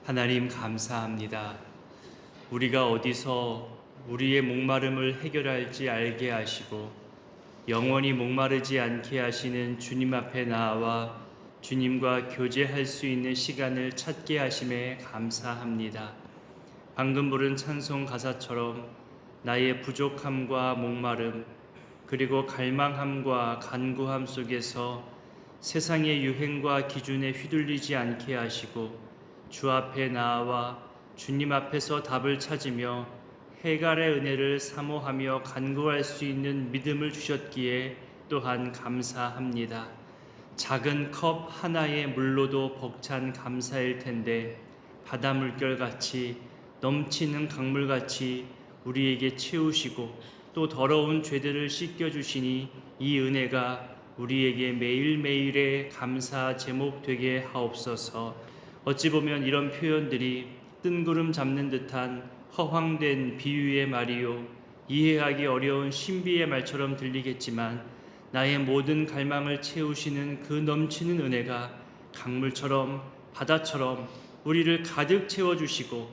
하나님 감사합니다. 우리가 어디서 우리의 목마름을 해결할지 알게 하시고 영원히 목마르지 않게 하시는 주님 앞에 나와 주님과 교제할 수 있는 시간을 찾게 하심에 감사합니다. 방금 부른 찬송 가사처럼 나의 부족함과 목마름 그리고 갈망함과 간구함 속에서 세상의 유행과 기준에 휘둘리지 않게 하시고 주 앞에 나아와 주님 앞에서 답을 찾으며 해갈의 은혜를 사모하며 간구할 수 있는 믿음을 주셨기에 또한 감사합니다. 작은 컵 하나의 물로도 벅찬 감사일 텐데 바다 물결같이 넘치는 강물같이 우리에게 채우시고 또 더러운 죄들을 씻겨주시니 이 은혜가 우리에게 매일매일의 감사 제목 되게 하옵소서. 어찌 보면 이런 표현들이 뜬구름 잡는 듯한 허황된 비유의 말이요 이해하기 어려운 신비의 말처럼 들리겠지만 나의 모든 갈망을 채우시는 그 넘치는 은혜가 강물처럼 바다처럼 우리를 가득 채워주시고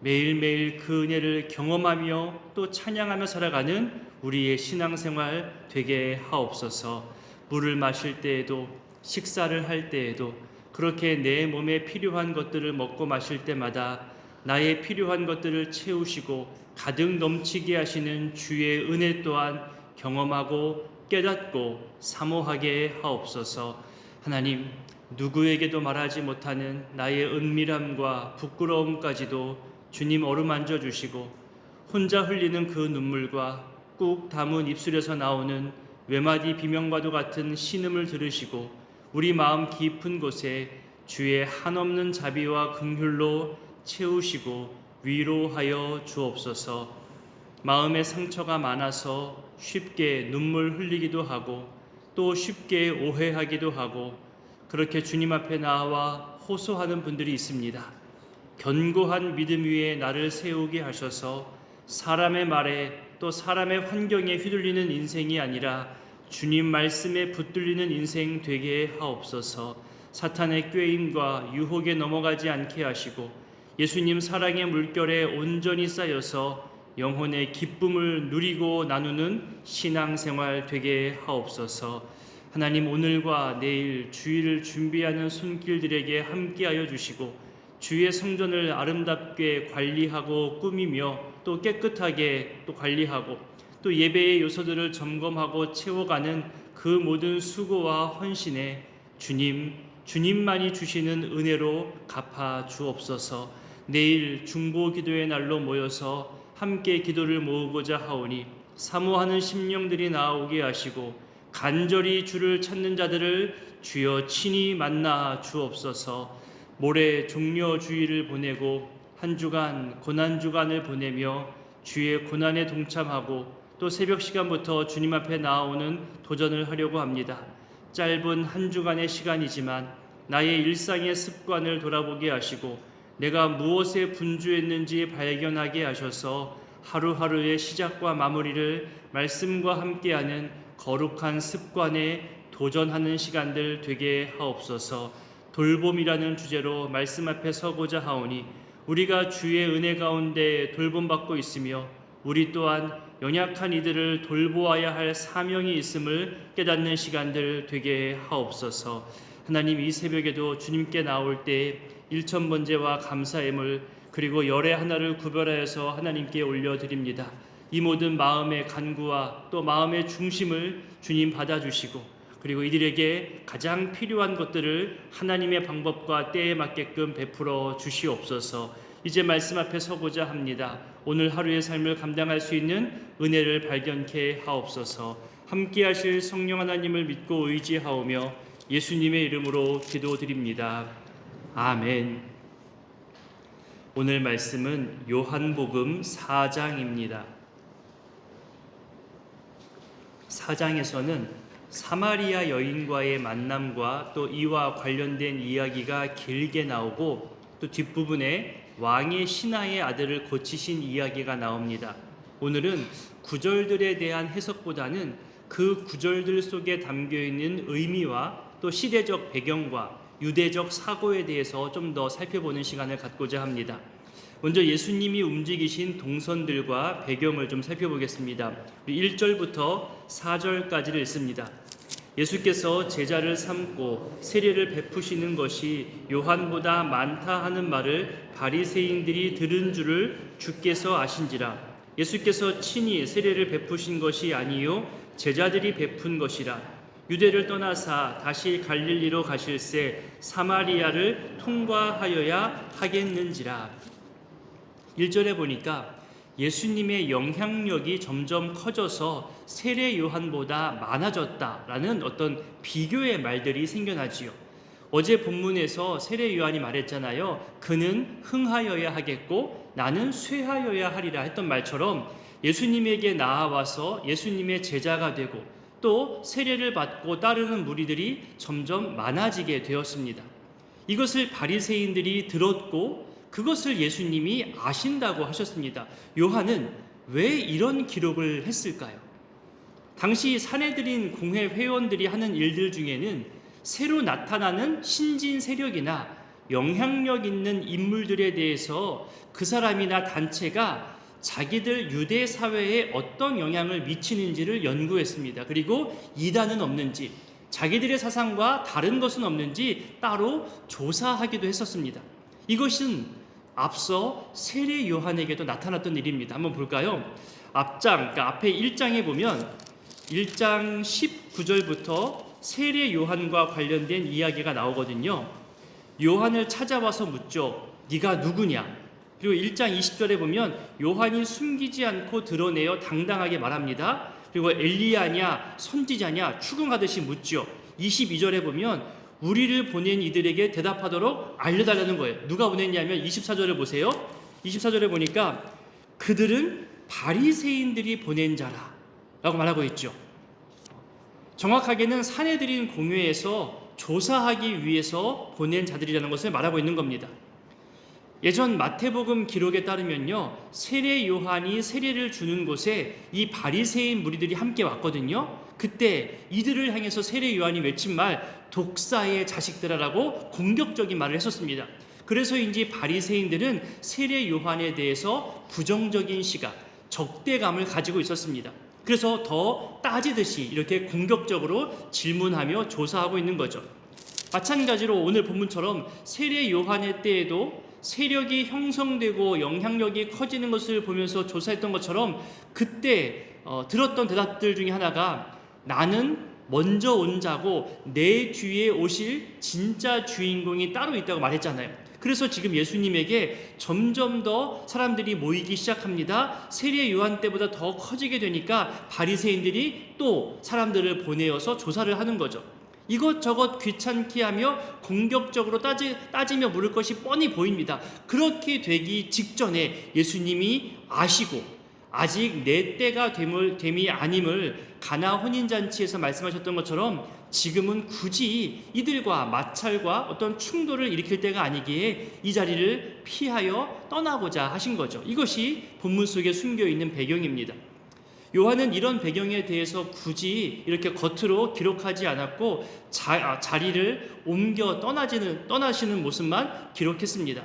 매일매일 그 은혜를 경험하며 또 찬양하며 살아가는 우리의 신앙생활 되게 하옵소서. 물을 마실 때에도 식사를 할 때에도 그렇게 내 몸에 필요한 것들을 먹고 마실 때마다 나의 필요한 것들을 채우시고 가득 넘치게 하시는 주의 은혜 또한 경험하고 깨닫고 사모하게 하옵소서. 하나님, 누구에게도 말하지 못하는 나의 은밀함과 부끄러움까지도 주님 어루만져 주시고 혼자 흘리는 그 눈물과 꾹 담은 입술에서 나오는 외마디 비명과도 같은 신음을 들으시고 우리 마음 깊은 곳에 주의 한없는 자비와 긍휼로 채우시고 위로하여 주옵소서. 마음의 상처가 많아서 쉽게 눈물 흘리기도 하고 또 쉽게 오해하기도 하고 그렇게 주님 앞에 나와 호소하는 분들이 있습니다. 견고한 믿음 위에 나를 세우게 하셔서 사람의 말에 또 사람의 환경에 휘둘리는 인생이 아니라 주님 말씀에 붙들리는 인생 되게 하옵소서. 사탄의 꾀임과 유혹에 넘어가지 않게 하시고 예수님 사랑의 물결에 온전히 쌓여서 영혼의 기쁨을 누리고 나누는 신앙생활 되게 하옵소서. 하나님, 오늘과 내일 주일을 준비하는 손길들에게 함께하여 주시고 주의 성전을 아름답게 관리하고 꾸미며 또 깨끗하게 또 관리하고 또 예배의 요소들을 점검하고 채워가는 그 모든 수고와 헌신에 주님만이 주시는 은혜로 갚아 주옵소서. 내일 중보 기도의 날로 모여서 함께 기도를 모으고자 하오니 사모하는 심령들이 나오게 하시고 간절히 주를 찾는 자들을 주여 친히 만나 주옵소서. 모레 종려 주일을 보내고 한 주간 고난 주간을 보내며 주의 고난에 동참하고 또 새벽 시간부터 주님 앞에 나아오는 도전을 하려고 합니다. 짧은 한 주간의 시간이지만 나의 일상의 습관을 돌아보게 하시고 내가 무엇에 분주했는지 발견하게 하셔서 하루하루의 시작과 마무리를 말씀과 함께하는 거룩한 습관에 도전하는 시간들 되게 하옵소서. 돌봄이라는 주제로 말씀 앞에 서고자 하오니 우리가 주의 은혜 가운데 돌봄받고 있으며 우리 또한 연약한 이들을 돌보아야 할 사명이 있음을 깨닫는 시간들 되게 하옵소서. 하나님, 이 새벽에도 주님께 나올 때 일천번제와 감사예물 그리고 열의 하나를 구별하여서 하나님께 올려드립니다. 이 모든 마음의 간구와 또 마음의 중심을 주님 받아주시고 그리고 이들에게 가장 필요한 것들을 하나님의 방법과 때에 맞게끔 베풀어 주시옵소서. 이제 말씀 앞에 서고자 합니다. 오늘 하루의 삶을 감당할 수 있는 은혜를 발견케 하옵소서. 함께 하실 성령 하나님을 믿고 의지하오며 예수님의 이름으로 기도드립니다. 아멘. 오늘 말씀은 요한복음 4장입니다. 4장에서는 사마리아 여인과의 만남과 또 이와 관련된 이야기가 길게 나오고 또 뒷부분에 왕의 신하의 아들을 고치신 이야기가 나옵니다. 오늘은 구절들에 대한 해석보다는 그 구절들 속에 담겨있는 의미와 또 시대적 배경과 유대적 사고에 대해서 좀 더 살펴보는 시간을 갖고자 합니다. 먼저 예수님이 움직이신 동선들과 배경을 좀 살펴보겠습니다. 1절부터 4절까지를 읽습니다. 예수께서 제자를 삼고 세례를 베푸시는 것이 요한보다 많다 하는 말을 바리새인들이 들은 줄을 주께서 아신지라. 예수께서 친히 세례를 베푸신 것이 아니요 제자들이 베푼 것이라. 유대를 떠나사 다시 갈릴리로 가실새 사마리아를 통과하여야 하겠는지라. 1절에 보니까 예수님의 영향력이 점점 커져서 세례 요한보다 많아졌다라는 어떤 비교의 말들이 생겨나지요. 어제 본문에서 세례 요한이 말했잖아요. 그는 흥하여야 하겠고 나는 쇠하여야 하리라 했던 말처럼 예수님에게 나아와서 예수님의 제자가 되고 또 세례를 받고 따르는 무리들이 점점 많아지게 되었습니다. 이것을 바리새인들이 들었고 그것을 예수님이 아신다고 하셨습니다. 요한은 왜 이런 기록을 했을까요? 당시 사내들인 공회 회원들이 하는 일들 중에는 새로 나타나는 신진 세력이나 영향력 있는 인물들에 대해서 그 사람이나 단체가 자기들 유대 사회에 어떤 영향을 미치는지를 연구했습니다. 그리고 이단은 없는지, 자기들의 사상과 다른 것은 없는지 따로 조사하기도 했었습니다. 이것은 앞서 세례 요한에게도 나타났던 일입니다. 한번 볼까요? 그러니까 앞에 1장에 보면 1장 19절부터 세례 요한과 관련된 이야기가 나오거든요. 요한을 찾아와서 묻죠. 네가 누구냐? 그리고 1장 20절에 보면 요한이 숨기지 않고 드러내어 당당하게 말합니다. 그리고 엘리야냐 선지자냐 추궁하듯이 묻죠. 22절에 보면 우리를 보낸 이들에게 대답하도록 알려달라는 거예요. 누가 보냈냐면 24절을 보세요. 24절에 보니까 그들은 바리새인들이 보낸 자라 라고 말하고 있죠. 정확하게는 사내들인 공회에서 조사하기 위해서 보낸 자들이라는 것을 말하고 있는 겁니다. 예전 마태복음 기록에 따르면요, 세례 요한이 세례를 주는 곳에 이 바리새인 무리들이 함께 왔거든요. 그때 이들을 향해서 세례 요한이 외친 말 독사의 자식들아라고 공격적인 말을 했었습니다. 그래서인지 바리새인들은 세례 요한에 대해서 부정적인 시각, 적대감을 가지고 있었습니다. 그래서 더 따지듯이 이렇게 공격적으로 질문하며 조사하고 있는 거죠. 마찬가지로 오늘 본문처럼 세례 요한의 때에도 세력이 형성되고 영향력이 커지는 것을 보면서 조사했던 것처럼 그때 들었던 대답들 중에 하나가 나는 먼저 온 자고 내 뒤에 오실 진짜 주인공이 따로 있다고 말했잖아요. 그래서 지금 예수님에게 점점 더 사람들이 모이기 시작합니다. 세례 요한 때보다 더 커지게 되니까 바리새인들이 또 사람들을 보내어서 조사를 하는 거죠. 이것저것 귀찮게 하며 공격적으로 따지며 물을 것이 뻔히 보입니다. 그렇게 되기 직전에 예수님이 아시고 아직 내 때가 됨이 아님을 가나 혼인잔치에서 말씀하셨던 것처럼 지금은 굳이 이들과 마찰과 어떤 충돌을 일으킬 때가 아니기에 이 자리를 피하여 떠나고자 하신 거죠. 이것이 본문 속에 숨겨있는 배경입니다. 요한은 이런 배경에 대해서 굳이 이렇게 겉으로 기록하지 않았고 자리를 옮겨 떠나시는 모습만 기록했습니다.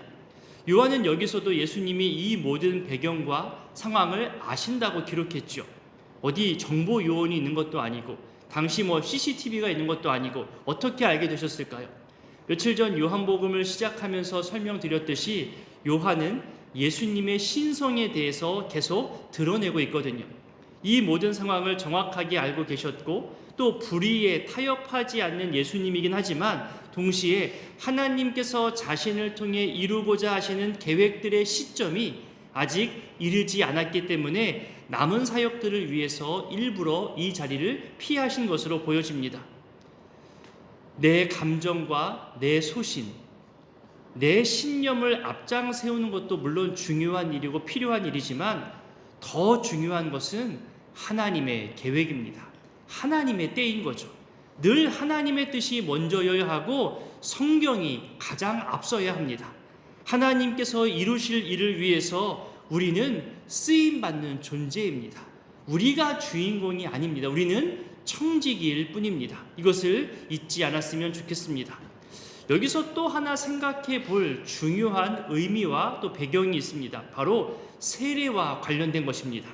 요한은 여기서도 예수님이 이 모든 배경과 상황을 아신다고 기록했죠. 어디 정보 요원이 있는 것도 아니고 당시 CCTV가 있는 것도 아니고 어떻게 알게 되셨을까요? 며칠 전 요한복음을 시작하면서 설명드렸듯이 요한은 예수님의 신성에 대해서 계속 드러내고 있거든요. 이 모든 상황을 정확하게 알고 계셨고 또 불의에 타협하지 않는 예수님이긴 하지만 동시에 하나님께서 자신을 통해 이루고자 하시는 계획들의 시점이 아직 이르지 않았기 때문에 남은 사역들을 위해서 일부러 이 자리를 피하신 것으로 보여집니다. 내 감정과 내 소신, 내 신념을 앞장 세우는 것도 물론 중요한 일이고 필요한 일이지만 더 중요한 것은 하나님의 계획입니다. 하나님의 때인 거죠. 늘 하나님의 뜻이 먼저여야 하고 성경이 가장 앞서야 합니다. 하나님께서 이루실 일을 위해서 우리는 쓰임받는 존재입니다. 우리가 주인공이 아닙니다. 우리는 청지기일 뿐입니다. 이것을 잊지 않았으면 좋겠습니다. 여기서 또 하나 생각해 볼 중요한 의미와 또 배경이 있습니다. 바로 세례와 관련된 것입니다.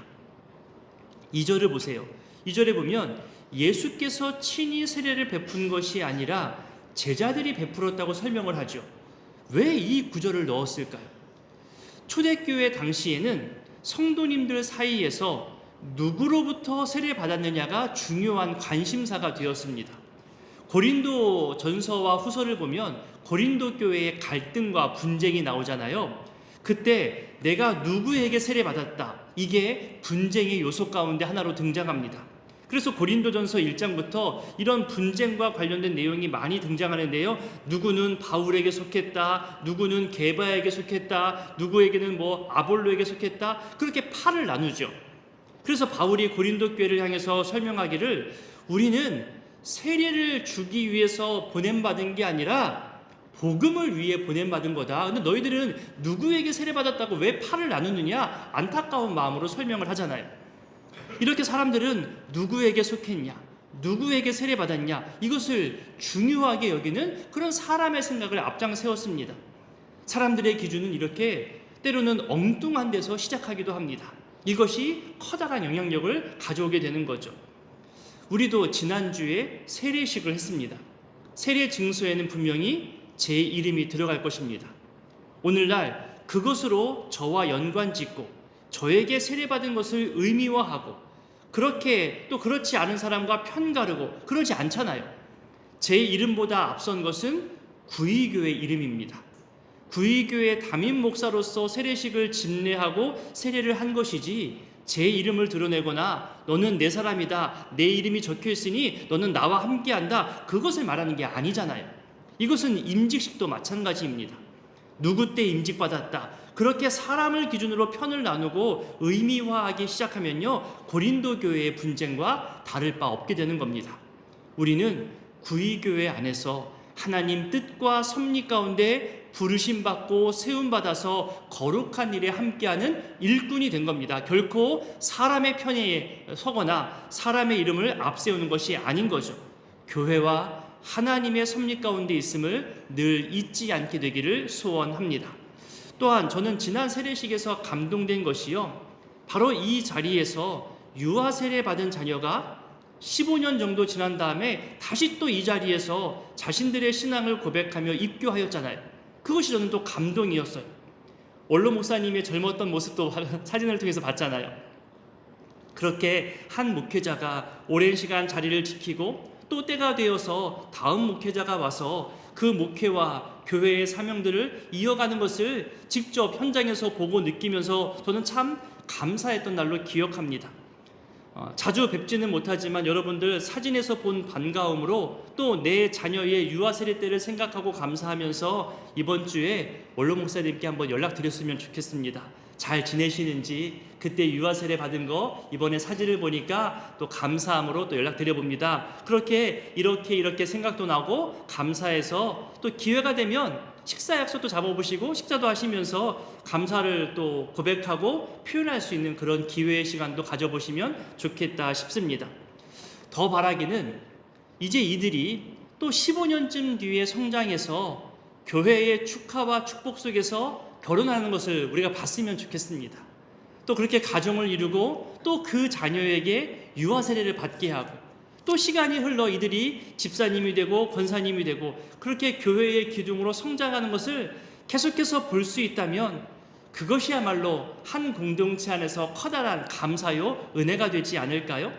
2절을 보세요. 2절에 보면 예수께서 친히 세례를 베푼 것이 아니라 제자들이 베풀었다고 설명을 하죠. 왜 이 구절을 넣었을까요? 초대교회 당시에는 성도님들 사이에서 누구로부터 세례받았느냐가 중요한 관심사가 되었습니다. 고린도 전서와 후서를 보면 고린도 교회의 갈등과 분쟁이 나오잖아요. 그때 내가 누구에게 세례받았다, 이게 분쟁의 요소 가운데 하나로 등장합니다. 그래서 고린도전서 1장부터 이런 분쟁과 관련된 내용이 많이 등장하는데요. 누구는 바울에게 속했다, 누구는 게바에게 속했다, 누구에게는 아볼로에게 속했다, 그렇게 팔을 나누죠. 그래서 바울이 고린도 교회를 향해서 설명하기를, 우리는 세례를 주기 위해서 보냄받은 게 아니라 복음을 위해 보냄받은 거다. 근데 너희들은 누구에게 세례받았다고 왜 팔을 나누느냐, 안타까운 마음으로 설명을 하잖아요. 이렇게 사람들은 누구에게 속했냐, 누구에게 세례받았냐, 이것을 중요하게 여기는 그런 사람의 생각을 앞장 세웠습니다. 사람들의 기준은 이렇게 때로는 엉뚱한 데서 시작하기도 합니다. 이것이 커다란 영향력을 가져오게 되는 거죠. 우리도 지난주에 세례식을 했습니다. 세례 증서에는 분명히 제 이름이 들어갈 것입니다. 오늘날 그것으로 저와 연관 짓고 저에게 세례받은 것을 의미화하고, 그렇게 또 그렇지 않은 사람과 편가르고 그러지 않잖아요. 제 이름보다 앞선 것은 구의교회 이름입니다. 구의교회 담임 목사로서 세례식을 집례하고 세례를 한 것이지, 제 이름을 드러내거나 너는 내 사람이다, 내 이름이 적혀 있으니 너는 나와 함께한다, 그것을 말하는 게 아니잖아요. 이것은 임직식도 마찬가지입니다. 누구 때 임직받았다, 그렇게 사람을 기준으로 편을 나누고 의미화하기 시작하면요, 고린도 교회의 분쟁과 다를 바 없게 되는 겁니다. 우리는 구의교회 안에서 하나님 뜻과 섭리 가운데 부르심받고 세움받아서 거룩한 일에 함께하는 일꾼이 된 겁니다. 결코 사람의 편에 서거나 사람의 이름을 앞세우는 것이 아닌 거죠. 교회와 하나님의 섭리 가운데 있음을 늘 잊지 않게 되기를 소원합니다. 또한 저는 지난 세례식에서 감동된 것이요, 바로 이 자리에서 유아 세례 받은 자녀가 15년 정도 지난 다음에 다시 또 이 자리에서 자신들의 신앙을 고백하며 입교하였잖아요. 그것이 저는 또 감동이었어요. 원로 목사님의 젊었던 모습도 사진을 통해서 봤잖아요. 그렇게 한 목회자가 오랜 시간 자리를 지키고 또 때가 되어서 다음 목회자가 와서 그 목회와 교회의 사명들을 이어가는 것을 직접 현장에서 보고 느끼면서 저는 참 감사했던 날로 기억합니다. 자주 뵙지는 못하지만 여러분들 사진에서 본 반가움으로 또 내 자녀의 유아 세례 때를 생각하고 감사하면서 이번 주에 원로 목사님께 한번 연락드렸으면 좋겠습니다. 잘 지내시는지, 그때 유아 세례 받은 거 이번에 사진을 보니까 또 감사함으로 또 연락드려봅니다. 그렇게 이렇게 생각도 나고 감사해서 또 기회가 되면 식사 약속도 잡아보시고 식사도 하시면서 감사를 또 고백하고 표현할 수 있는 그런 기회의 시간도 가져보시면 좋겠다 싶습니다. 더 바라기는 이제 이들이 또 15년쯤 뒤에 성장해서 교회의 축하와 축복 속에서 결혼하는 것을 우리가 봤으면 좋겠습니다. 또 그렇게 가정을 이루고 또 그 자녀에게 유아 세례를 받게 하고, 또 시간이 흘러 이들이 집사님이 되고 권사님이 되고 그렇게 교회의 기둥으로 성장하는 것을 계속해서 볼 수 있다면 그것이야말로 한 공동체 안에서 커다란 감사요 은혜가 되지 않을까요?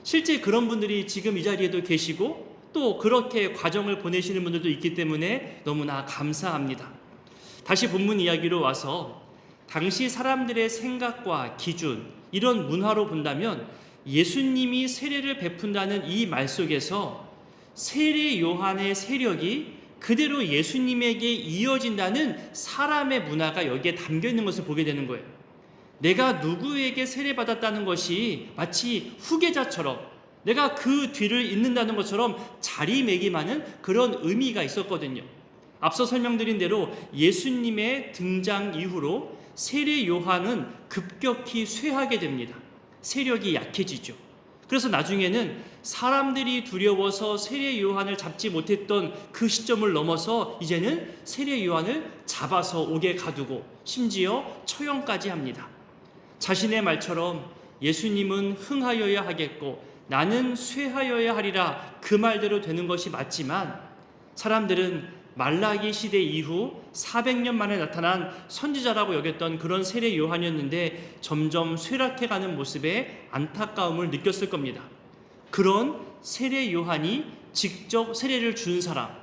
실제 그런 분들이 지금 이 자리에도 계시고 또 그렇게 과정을 보내시는 분들도 있기 때문에 너무나 감사합니다. 다시 본문 이야기로 와서 당시 사람들의 생각과 기준, 이런 문화로 본다면 예수님이 세례를 베푼다는 이 말 속에서 세례 요한의 세력이 그대로 예수님에게 이어진다는 사람의 문화가 여기에 담겨 있는 것을 보게 되는 거예요. 내가 누구에게 세례받았다는 것이 마치 후계자처럼, 내가 그 뒤를 잇는다는 것처럼 자리매김하는 그런 의미가 있었거든요. 앞서 설명드린 대로 예수님의 등장 이후로 세례 요한은 급격히 쇠하게 됩니다. 세력이 약해지죠. 그래서 나중에는 사람들이 두려워서 세례 요한을 잡지 못했던 그 시점을 넘어서 이제는 세례 요한을 잡아서 옥에 가두고 심지어 처형까지 합니다. 자신의 말처럼 예수님은 흥하여야 하겠고 나는 쇠하여야 하리라, 그 말대로 되는 것이 맞지만 사람들은 말라기 시대 이후 400년 만에 나타난 선지자라고 여겼던 그런 세례 요한이었는데 점점 쇠락해가는 모습에 안타까움을 느꼈을 겁니다. 그런 세례 요한이 직접 세례를 준 사람,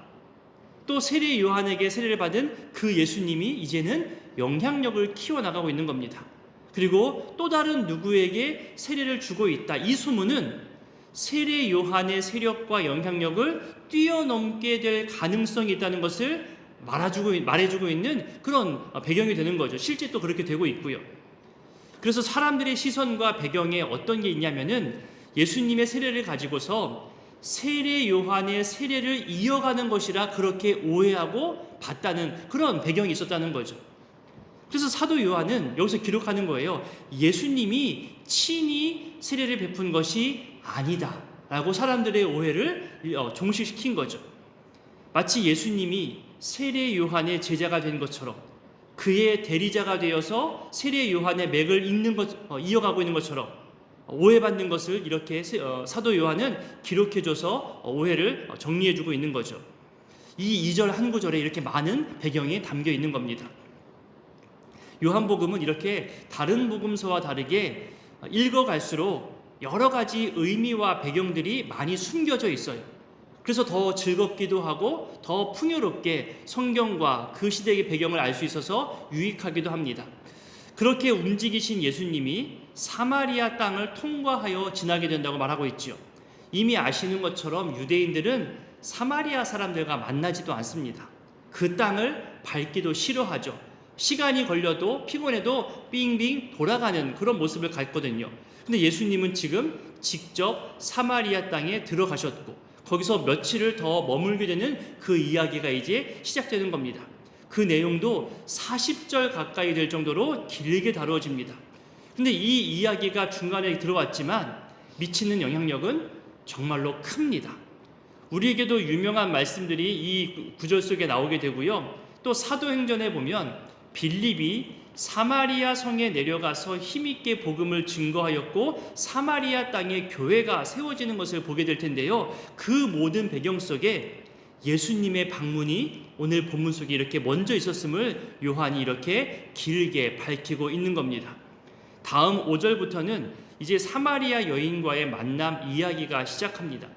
또 세례 요한에게 세례를 받은 그 예수님이 이제는 영향력을 키워나가고 있는 겁니다. 그리고 또 다른 누구에게 세례를 주고 있다. 이 소문은 세례 요한의 세력과 영향력을 뛰어넘게 될 가능성이 있다는 것을 말해주고 있는 그런 배경이 되는 거죠. 실제 또 그렇게 되고 있고요. 그래서 사람들의 시선과 배경에 어떤 게 있냐면은 예수님의 세례를 가지고서 세례 요한의 세례를 이어가는 것이라 그렇게 오해하고 봤다는 그런 배경이 있었다는 거죠. 그래서 사도 요한은 여기서 기록하는 거예요. 예수님이 친히 세례를 베푼 것이 아니다 라고 사람들의 오해를 종식시킨 거죠. 마치 예수님이 세례 요한의 제자가 된 것처럼 그의 대리자가 되어서 세례 요한의 맥을 이어가고 있는 것처럼 오해받는 것을 이렇게 사도 요한은 기록해줘서 오해를 정리해주고 있는 거죠. 이 2절 한 구절에 이렇게 많은 배경이 담겨 있는 겁니다. 요한복음은 이렇게 다른 복음서와 다르게 읽어갈수록 여러 가지 의미와 배경들이 많이 숨겨져 있어요. 그래서 더 즐겁기도 하고 더 풍요롭게 성경과 그 시대의 배경을 알 수 있어서 유익하기도 합니다. 그렇게 움직이신 예수님이 사마리아 땅을 통과하여 지나게 된다고 말하고 있죠. 이미 아시는 것처럼 유대인들은 사마리아 사람들과 만나지도 않습니다. 그 땅을 밟기도 싫어하죠. 시간이 걸려도 피곤해도 빙빙 돌아가는 그런 모습을 갖거든요. 근데 예수님은 지금 직접 사마리아 땅에 들어가셨고 거기서 며칠을 더 머물게 되는 그 이야기가 이제 시작되는 겁니다. 그 내용도 40절 가까이 될 정도로 길게 다루어집니다. 근데 이 이야기가 중간에 들어왔지만 미치는 영향력은 정말로 큽니다. 우리에게도 유명한 말씀들이 이 구절 속에 나오게 되고요. 또 사도행전에 보면 빌립이 사마리아 성에 내려가서 힘있게 복음을 증거하였고 사마리아 땅에 교회가 세워지는 것을 보게 될 텐데요. 그 모든 배경 속에 예수님의 방문이 오늘 본문 속에 이렇게 먼저 있었음을 요한이 이렇게 길게 밝히고 있는 겁니다. 다음 5절부터는 이제 사마리아 여인과의 만남 이야기가 시작합니다.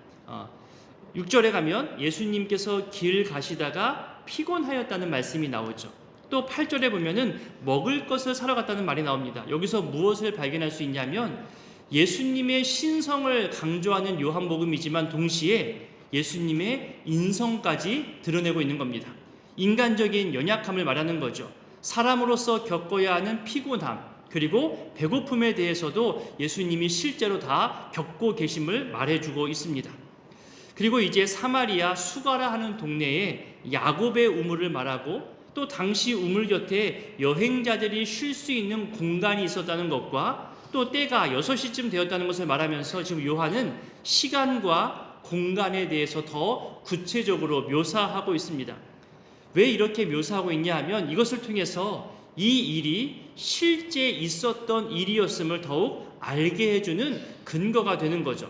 6절에 가면 예수님께서 길 가시다가 피곤하였다는 말씀이 나오죠. 또 8절에 보면은 먹을 것을 사러 갔다는 말이 나옵니다. 여기서 무엇을 발견할 수 있냐면 예수님의 신성을 강조하는 요한복음이지만 동시에 예수님의 인성까지 드러내고 있는 겁니다. 인간적인 연약함을 말하는 거죠. 사람으로서 겪어야 하는 피곤함 그리고 배고픔에 대해서도 예수님이 실제로 다 겪고 계심을 말해주고 있습니다. 그리고 이제 사마리아 수가라 하는 동네에 야곱의 우물을 말하고 또 당시 우물 곁에 여행자들이 쉴 수 있는 공간이 있었다는 것과 또 때가 6시쯤 되었다는 것을 말하면서 지금 요한은 시간과 공간에 대해서 더 구체적으로 묘사하고 있습니다. 왜 이렇게 묘사하고 있냐 하면 이것을 통해서 이 일이 실제 있었던 일이었음을 더욱 알게 해주는 근거가 되는 거죠.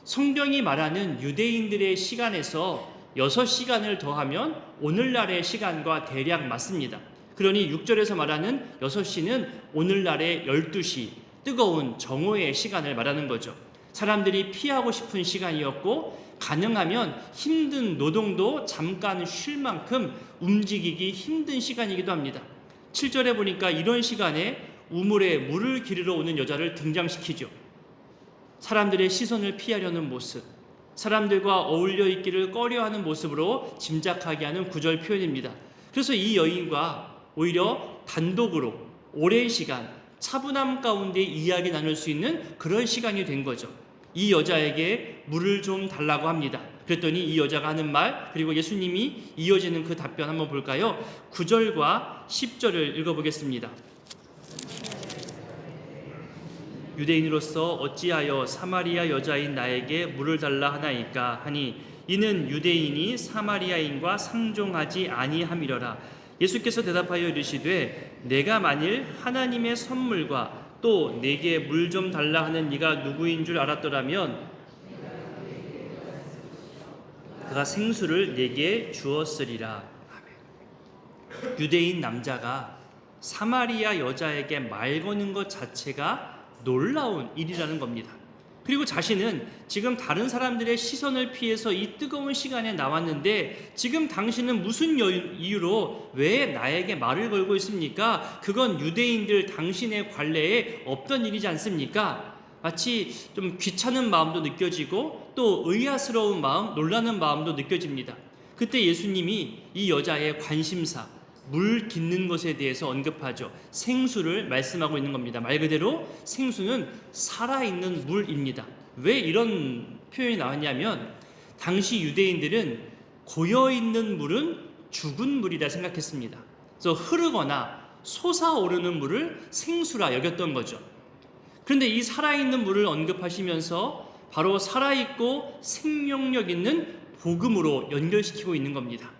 성경이 말하는 유대인들의 시간에서 6시간을 더하면 오늘날의 시간과 대략 맞습니다. 그러니 6절에서 말하는 6시는 오늘날의 12시, 뜨거운 정오의 시간을 말하는 거죠. 사람들이 피하고 싶은 시간이었고 가능하면 힘든 노동도 잠깐 쉴 만큼 움직이기 힘든 시간이기도 합니다. 7절에 보니까 이런 시간에 우물에 물을 기르러 오는 여자를 등장시키죠. 사람들의 시선을 피하려는 모습, 사람들과 어울려 있기를 꺼려하는 모습으로 짐작하게 하는 구절 표현입니다. 그래서 이 여인과 오히려 단독으로 오랜 시간 차분함 가운데 이야기 나눌 수 있는 그런 시간이 된 거죠. 이 여자에게 물을 좀 달라고 합니다. 그랬더니 이 여자가 하는 말 그리고 예수님이 이어지는 그 답변 한번 볼까요? 9절과 10절을 읽어보겠습니다. 유대인으로서 어찌하여 사마리아 여자인 나에게 물을 달라 하나이까 하니 이는 유대인이 사마리아인과 상종하지 아니함이러라. 예수께서 대답하여 이르시되 내가 만일 하나님의 선물과 또 내게 물 좀 달라 하는 네가 누구인 줄 알았더라면 그가 생수를 내게 주었으리라. 유대인 남자가 사마리아 여자에게 말 거는 것 자체가 놀라운 일이라는 겁니다. 그리고 자신은 지금 다른 사람들의 시선을 피해서 이 뜨거운 시간에 나왔는데 지금 당신은 무슨 이유로 왜 나에게 말을 걸고 있습니까? 그건 유대인들 당신의 관례에 없던 일이지 않습니까? 마치 좀 귀찮은 마음도 느껴지고 또 의아스러운 마음, 놀라는 마음도 느껴집니다. 그때 예수님이 이 여자의 관심사, 물 깃는 것에 대해서 언급하죠. 생수를 말씀하고 있는 겁니다. 말 그대로 생수는 살아있는 물입니다. 왜 이런 표현이 나왔냐면 당시 유대인들은 고여있는 물은 죽은 물이라 생각했습니다. 그래서 흐르거나 솟아오르는 물을 생수라 여겼던 거죠. 그런데 이 살아있는 물을 언급하시면서 바로 살아있고 생명력 있는 복음으로 연결시키고 있는 겁니다.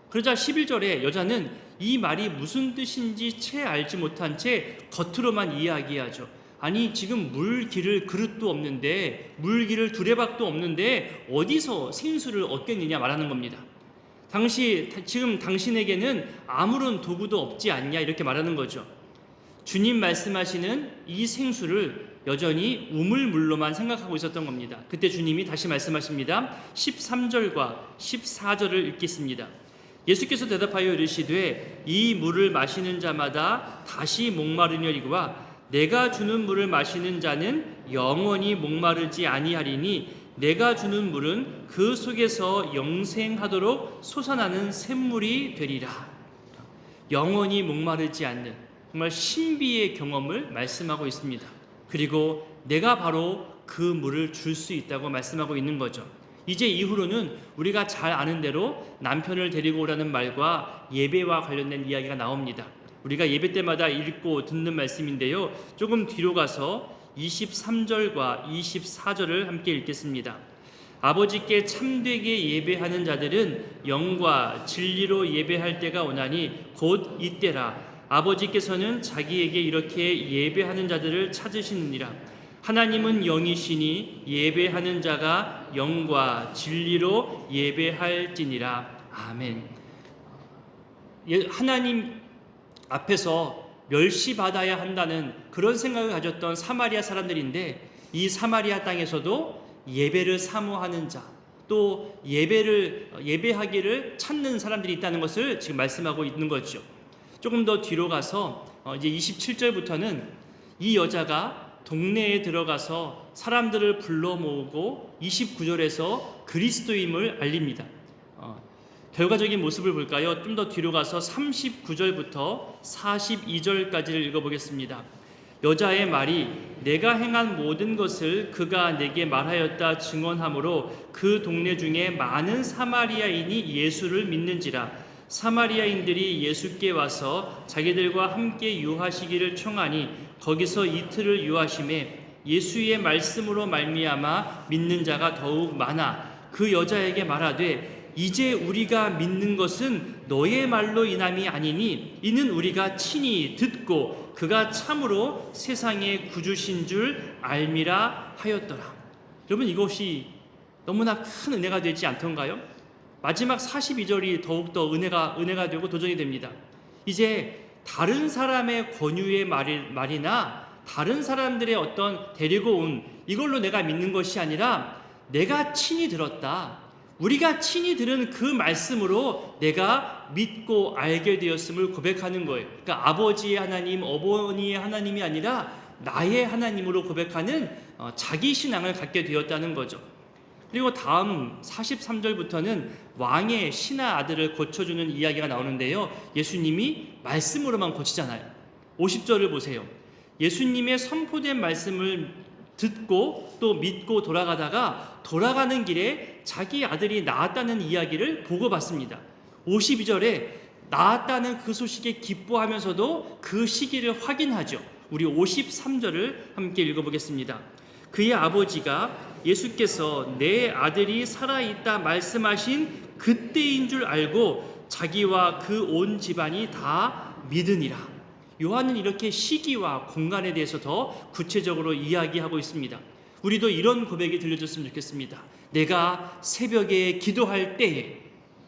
그러자 11절에 여자는 이 말이 무슨 뜻인지 채 알지 못한 채 겉으로만 이야기하죠. 아니 지금 물 기를 그릇도 없는데 물 기를 두레박도 없는데 어디서 생수를 얻겠느냐 말하는 겁니다. 지금 당신에게는 아무런 도구도 없지 않냐 이렇게 말하는 거죠. 주님 말씀하시는 이 생수를 여전히 우물물로만 생각하고 있었던 겁니다. 그때 주님이 다시 말씀하십니다. 13절과 14절을 읽겠습니다. 예수께서 대답하여 이르시되 이 물을 마시는 자마다 다시 목마르려니와 내가 주는 물을 마시는 자는 영원히 목마르지 아니하리니 내가 주는 물은 그 속에서 영생하도록 솟아나는 샘물이 되리라. 영원히 목마르지 않는 정말 신비의 경험을 말씀하고 있습니다. 그리고 내가 바로 그 물을 줄 수 있다고 말씀하고 있는 거죠. 이제 이후로는 우리가 잘 아는 대로 남편을 데리고 오라는 말과 예배와 관련된 이야기가 나옵니다. 우리가 예배 때마다 읽고 듣는 말씀인데요. 조금 뒤로 가서 23절과 24절을 함께 읽겠습니다. 아버지께 참되게 예배하는 자들은 영과 진리로 예배할 때가 오나니 곧 이때라. 아버지께서는 자기에게 이렇게 예배하는 자들을 찾으시느니라. 하나님은 영이시니 예배하는 자가 영과 진리로 예배할지니라. 아멘. 하나님 앞에서 멸시받아야 한다는 그런 생각을 가졌던 사마리아 사람들인데 이 사마리아 땅에서도 예배를 사모하는 자, 또 예배하기를 찾는 사람들이 있다는 것을 지금 말씀하고 있는 거죠. 조금 더 뒤로 가서 이제 27절부터는 이 여자가 동네에 들어가서 사람들을 불러 모으고 29절에서 그리스도임을 알립니다. 결과적인 모습을 볼까요? 좀 더 뒤로 가서 39절부터 42절까지를 읽어보겠습니다. 여자의 말이 내가 행한 모든 것을 그가 내게 말하였다 증언하므로 그 동네 중에 많은 사마리아인이 예수를 믿는지라. 사마리아인들이 예수께 와서 자기들과 함께 유하시기를 청하니 거기서 이틀을 유하심에 예수의 말씀으로 말미암아 믿는 자가 더욱 많아 그 여자에게 말하되 이제 우리가 믿는 것은 너의 말로 인함이 아니니 이는 우리가 친히 듣고 그가 참으로 세상의 구주신 줄 알미라 하였더라. 여러분 이것이 너무나 큰 은혜가 되지 않던가요? 마지막 42절이 더욱더 은혜가 되고 도전이 됩니다. 이제 다른 사람의 권유의 말이나 다른 사람들의 어떤 데리고 온 이걸로 내가 믿는 것이 아니라 내가 친히 들었다. 우리가 친히 들은 그 말씀으로 내가 믿고 알게 되었음을 고백하는 거예요. 그러니까 아버지의 하나님, 어머니의 하나님이 아니라 나의 하나님으로 고백하는 자기 신앙을 갖게 되었다는 거죠. 그리고 다음 43절부터는 왕의 신하 아들을 고쳐주는 이야기가 나오는데요. 예수님이 말씀으로만 고치잖아요. 50절을 보세요. 예수님의 선포된 말씀을 듣고 또 믿고 돌아가는 길에 자기 아들이 낳았다는 이야기를 보고받습니다. 52절에 낳았다는 그 소식에 기뻐하면서도 그 시기를 확인하죠. 우리 53절을 함께 읽어보겠습니다. 그의 아버지가 예수께서 내 아들이 살아있다 말씀하신 그때인 줄 알고 자기와 그 온 집안이 다 믿으니라. 요한은 이렇게 시기와 공간에 대해서 더 구체적으로 이야기하고 있습니다. 우리도 이런 고백이 들려줬으면 좋겠습니다. 내가 새벽에 기도할 때에,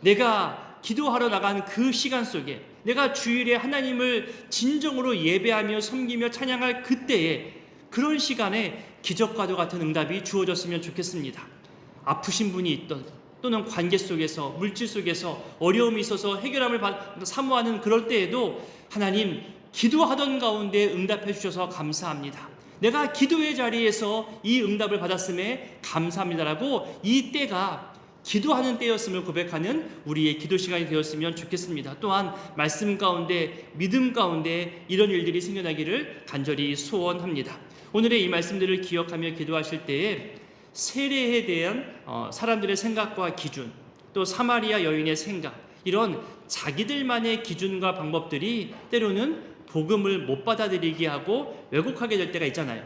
내가 기도하러 나간 그 시간 속에, 내가 주일에 하나님을 진정으로 예배하며 섬기며 찬양할 그때에, 그런 시간에 기적과도 같은 응답이 주어졌으면 좋겠습니다. 아프신 분이 있던, 또는 관계 속에서, 물질 속에서 어려움이 있어서 해결함을 사모하는 그럴 때에도 하나님, 기도하던 가운데 응답해 주셔서 감사합니다. 내가 기도의 자리에서 이 응답을 받았음에 감사합니다라고, 이 때가 기도하는 때였음을 고백하는 우리의 기도 시간이 되었으면 좋겠습니다. 또한 말씀 가운데, 믿음 가운데 이런 일들이 생겨나기를 간절히 소원합니다. 오늘의 이 말씀들을 기억하며 기도하실 때에 세례에 대한 사람들의 생각과 기준, 또 사마리아 여인의 생각, 이런 자기들만의 기준과 방법들이 때로는 복음을 못 받아들이게 하고 왜곡하게 될 때가 있잖아요.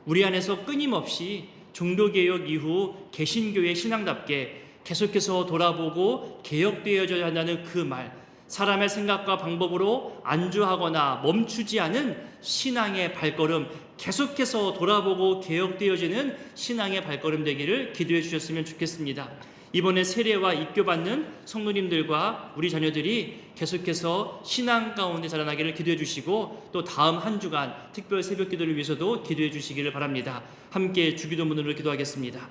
우리 안에서 끊임없이 종교개혁 이후 개신교의 신앙답게 계속해서 돌아보고 개혁되어져야 한다는 그 말, 사람의 생각과 방법으로 안주하거나 멈추지 않은 신앙의 발걸음, 계속해서 돌아보고 개혁되어지는 신앙의 발걸음 되기를 기도해 주셨으면 좋겠습니다. 이번에 세례와 입교받는 성도님들과 우리 자녀들이 계속해서 신앙 가운데 자라나기를 기도해 주시고, 또 다음 한 주간 특별 새벽 기도를 위해서도 기도해 주시기를 바랍니다. 함께 주기도문으로 기도하겠습니다.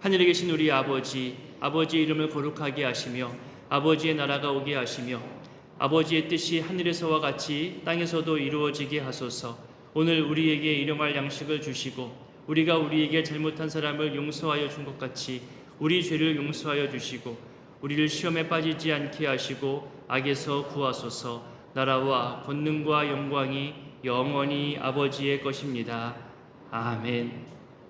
하늘에 계신 우리 아버지, 아버지의 이름을 거룩하게 하시며 아버지의 나라가 오게 하시며 아버지의 뜻이 하늘에서와 같이 땅에서도 이루어지게 하소서. 오늘 우리에게 일용할 양식을 주시고 우리가 우리에게 잘못한 사람을 용서하여 준 것 같이 우리 죄를 용서하여 주시고 우리를 시험에 빠지지 않게 하시고 악에서 구하소서. 나라와 권능과 영광이 영원히 아버지의 것입니다. 아멘.